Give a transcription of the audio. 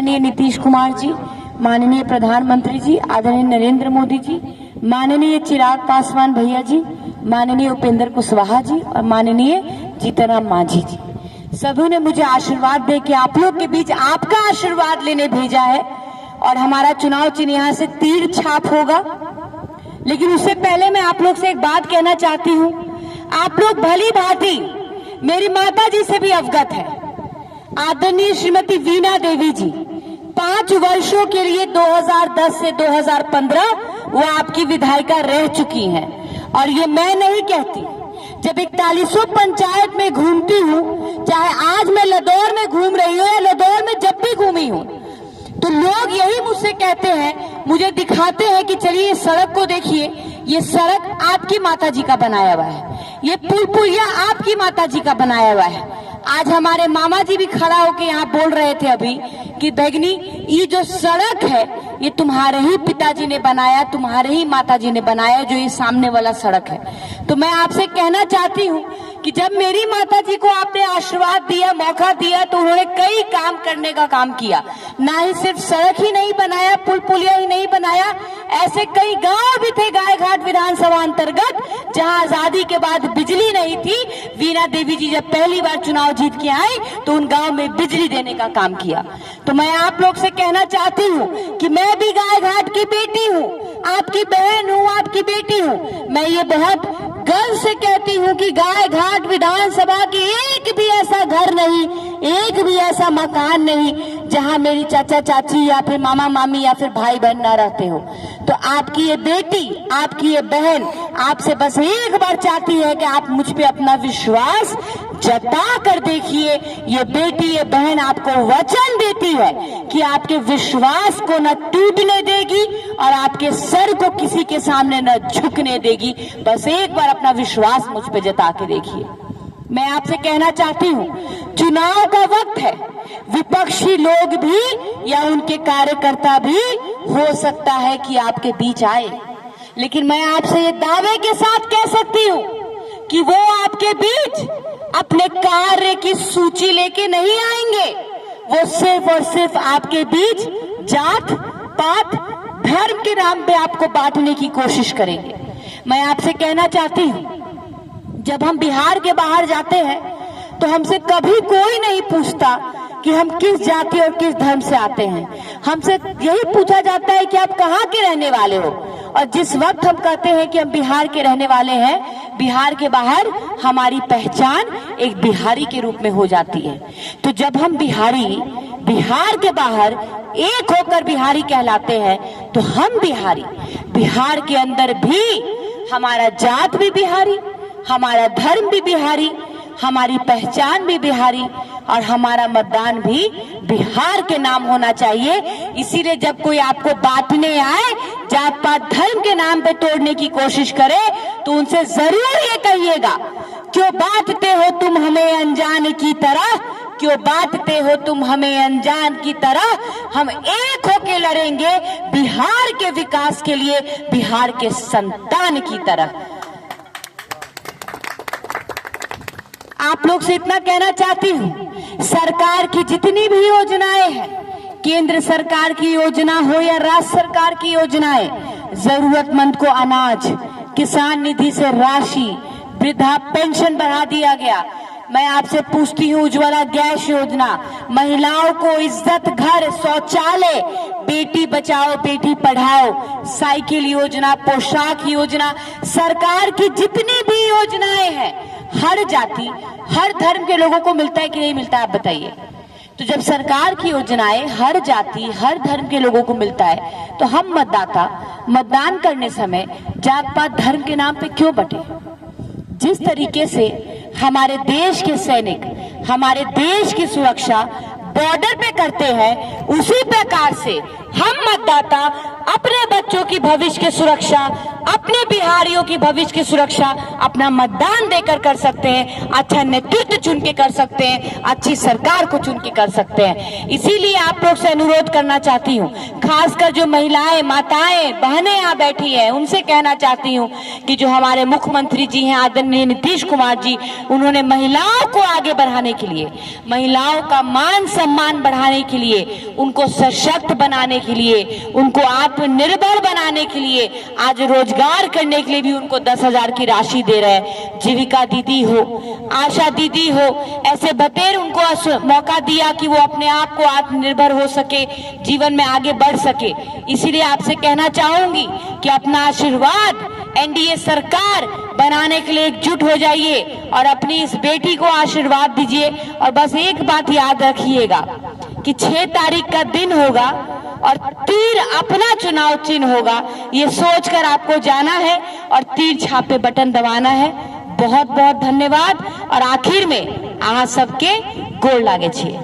माननीय नीतीश कुमार जी, माननीय प्रधानमंत्री जी, आदरणीय नरेंद्र मोदी जी, माननीय चिराग पासवान भैया जी, माननीय उपेंद्र कुशवाहा जी और माननीय जीतनराम मांझी जी, सभी ने मुझे आशीर्वाद दे के आप लोग के बीच आपका आशीर्वाद लेने भेजा है। और हमारा चुनाव चिन्ह यहाँ से तीर छाप होगा। लेकिन उससे पहले मैं आप लोग से एक बात कहना चाहती हूँ। आप लोग भली भांति मेरी माता जी से भी अवगत है। आदरणीय श्रीमती वीणा देवी जी 5 वर्षों के लिए 2010 से 2015 वो आपकी विधायिका रह चुकी हैं। और ये मैं नहीं कहती, जब 41 पंचायत में घूमती हूँ, चाहे आज मैं लदौर में घूम रही हूँ या लदौर में जब भी घूमी हूँ, तो लोग यही मुझसे कहते हैं, मुझे दिखाते हैं कि चलिए इस सड़क को देखिए, ये सड़क आपकी माताजी का बनाया हुआ है, ये पुल पुलिया आपकी माताजी का बनाया हुआ है। आज हमारे मामा जी भी खड़ा होकर यहाँ बोल रहे थे अभी कि भगनी ये जो सड़क है ये तुम्हारे ही पिताजी ने बनाया, तुम्हारे ही माताजी ने बनाया, जो ये सामने वाला सड़क है। तो मैं आपसे कहना चाहती हूँ कि जब मेरी माताजी को आपने आशीर्वाद दिया, मौका दिया, तो उन्होंने कई काम करने का काम किया। ना ही सिर्फ सड़क ही नहीं बनाया, पुल पुलिया ही नहीं बनाया, ऐसे कई गांव भी थे गायघाट विधानसभा अंतर्गत जहां आजादी के बाद बिजली नहीं थी। वीणा देवी जी जब पहली बार चुनाव जीत के आई तो उन गांव में बिजली देने का काम किया। तो मैं आप लोग से कहना चाहती हूँ कि मैं भी गायघाट की बेटी हूँ, आपकी बहन हूँ, आपकी बेटी हूँ। मैं ये बहुत गर्व से कहती हूँ कि गायघाट विधानसभा की एक भी ऐसा घर नहीं, एक भी ऐसा मकान नहीं जहां मेरी चाचा चाची या फिर मामा मामी या फिर भाई बहन ना रहते हो। तो आपकी ये बेटी, आपकी ये बहन आपसे बस एक बार चाहती है कि आप मुझ पे अपना विश्वास जता कर देखिए। ये बेटी, ये बहन आपको वचन देती है कि आपके विश्वास को न टूटने देगी और आपके सर को किसी के सामने न झुकने देगी। बस एक बार अपना विश्वास मुझ पे जता के देखिए। मैं आपसे कहना चाहती हूँ, चुनाव का वक्त है, विपक्षी लोग भी या उनके कार्यकर्ता भी हो सकता है कि आपके बीच आए, लेकिन मैं आपसे ये दावे के साथ कह सकती हूँ कि वो आपके बीच अपने कार्य की सूची लेके नहीं आएंगे। वो सिर्फ और सिर्फ आपके बीच जात पात धर्म के नाम पे आपको बांटने की कोशिश करेंगे। मैं आपसे कहना चाहती हूँ, जब हम बिहार के बाहर जाते हैं तो हमसे कभी कोई नहीं पूछता कि हम किस जाति और किस धर्म से आते हैं। हमसे यही पूछा जाता है कि आप कहाँ के रहने वाले हो। और जिस वक्त हम कहते हैं कि हम बिहार के रहने वाले हैं, बिहार के बाहर हमारी पहचान एक बिहारी के रूप में हो जाती है। तो जब हम बिहारी बिहार के बाहर एक होकर बिहारी कहलाते हैं, तो हम बिहारी, बिहार के अंदर भी हमारा जात भी बिहारी, हमारा धर्म भी बिहारी, हमारी पहचान भी बिहारी और हमारा मतदान भी बिहार के नाम होना चाहिए। इसीलिए जब कोई आपको बांटने आए, जात पात धर्म के नाम पे तोड़ने की कोशिश करे, तो उनसे जरूर ये कहिएगा, क्यों बांटते हो तुम हमें अनजान की तरह, क्यों बांटते हो तुम हमें अनजान की तरह। हम एक होके लड़ेंगे बिहार के विकास के लिए, बिहार के संतान की तरह। आप लोग से इतना कहना चाहती हूँ, सरकार की जितनी भी योजनाएं हैं, केंद्र सरकार की योजना हो या राज्य सरकार की योजनाएं, जरूरतमंद को अनाज, किसान निधि से राशि, वृद्धा पेंशन बढ़ा दिया गया। मैं आपसे पूछती हूँ, उज्ज्वला गैस योजना, महिलाओं को इज्जत घर, शौचालय, बेटी बचाओ बेटी पढ़ाओ, साइकिल योजना, पोशाक योजना, सरकार की जितनी भी योजनाएं हैं, हर जाति हर धर्म के लोगों को मिलता है कि नहीं मिलता है, आप बताइए। तो जब सरकार की योजनाएं हर जाति हर धर्म के लोगों को मिलता है, तो हम मतदाता मतदान करने समय जात पात धर्म के नाम पे क्यों बटे। जिस तरीके से हमारे देश के सैनिक हमारे देश की सुरक्षा बॉर्डर पे करते हैं, उसी प्रकार से हम मतदाता अपने बच्चों की भविष्य की सुरक्षा, अपने बिहारियों की भविष्य की सुरक्षा अपना मतदान देकर कर सकते हैं, अच्छा नेतृत्व चुन के कर सकते हैं, अच्छी सरकार को चुन के कर सकते हैं। इसीलिए आप लोग से अनुरोध करना चाहती हूँ, खासकर जो महिलाएं, माताएं, बहनें यहाँ बैठी हैं, उनसे कहना चाहती हूँ कि जो हमारे मुख्यमंत्री जी हैं आदरणीय नीतीश कुमार जी, उन्होंने महिलाओं को आगे बढ़ाने के लिए, महिलाओं का मान सम्मान बढ़ाने के लिए, उनको सशक्त बनाने के लिए, उनको आत्मनिर्भर बनाने के लिए, आज रोजगार करने के लिए भी उनको 10,000 की राशि दे रहे हैं। जीविका दीदी हो, आशा दीदी हो, ऐसे बतेर उनको मौका दिया कि वो अपने आप को आत्मनिर्भर हो सके, जीवन में आगे बढ़ सके। इसीलिए आपसे कहना चाहूंगी कि अपना आशीर्वाद एनडीए सरकार बनाने के लिए एकजुट हो जाइए और अपनी इस बेटी को आशीर्वाद दीजिए। और बस एक बात याद रखिएगा कि 6 तारीख का दिन होगा और तीर अपना चुनाव चिन्ह होगा, ये सोचकर आपको जाना है और तीर छापे बटन दबाना है। बहुत बहुत धन्यवाद। और आखिर में अहाँ सबके गोड़ लागे छिए।